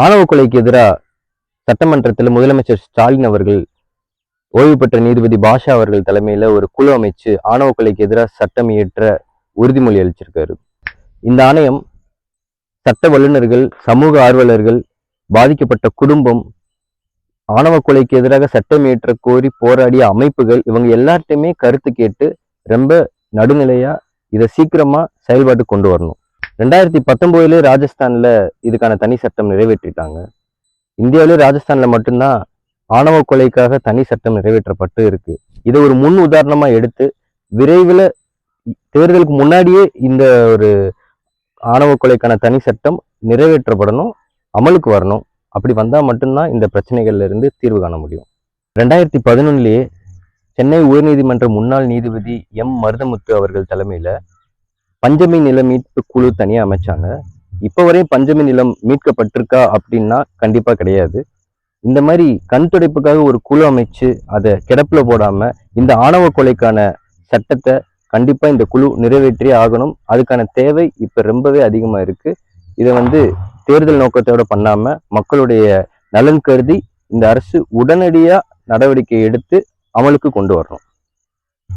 ஆணவ கொலைக்கு எதிராக சட்டமன்றத்தில் முதலமைச்சர் ஸ்டாலின் அவர்கள் ஓய்வு பெற்ற நீதிபதி பாஷா அவர்கள் தலைமையில ஒரு குழு அமைச்சு ஆணவ கொலைக்கு எதிராக சட்டம் இயற்ற உறுதிமொழி அளிச்சிருக்காரு. இந்த ஆணையம் சட்ட வல்லுநர்கள், சமூக ஆர்வலர்கள், பாதிக்கப்பட்ட குடும்பம், ஆணவ கொலைக்கு எதிராக சட்டம் இயற்ற கோரி போராடிய அமைப்புகள், இவங்க எல்லார்ட்டையுமே கருத்து கேட்டு ரொம்ப நடுநிலையா இதை சீக்கிரமா செயல்பாட்டு கொண்டு வரணும். 2019 ராஜஸ்தான்ல இதுக்கான தனி சட்டம் நிறைவேற்றிட்டாங்க. இந்தியாவிலே ராஜஸ்தான்ல மட்டும்தான் ஆணவ கொலைக்காக தனி சட்டம் நிறைவேற்றப்பட்டு இருக்கு. இதை ஒரு முன் உதாரணமா எடுத்து விரைவில் தேர்தலுக்கு முன்னாடியே இந்த ஒரு ஆணவ கொலைக்கான தனி சட்டம் நிறைவேற்றப்படணும், அமலுக்கு வரணும். அப்படி வந்தா மட்டும்தான் இந்த பிரச்சனைகள்ல இருந்து தீர்வு காண முடியும். 2011 சென்னை உயர்நீதிமன்ற முன்னாள் நீதிபதி எம் மருதமுத்து அவர்கள் தலைமையில பஞ்சமி நில மீட்பு குழு தனியா அமைச்சாங்க. இப்ப வரையும் பஞ்சமி நிலம் மீட்கப்பட்டிருக்கா அப்படின்னா கண்டிப்பா கிடையாது. இந்த மாதிரி கண் துடைப்புக்காக ஒரு குழு அமைச்சு அதை கிடப்புல போடாம இந்த ஆணவ கொலைக்கான சட்டத்தை கண்டிப்பா இந்த குழு நிறைவேற்றியே ஆகணும். அதுக்கான தேவை இப்ப ரொம்பவே அதிகமா இருக்கு. இதை தேர்தல் நோக்கத்தோட பண்ணாம மக்களுடைய நலன் கருதி இந்த அரசு உடனடியா நடவடிக்கை எடுத்து அமலுக்கு கொண்டு வரணும்.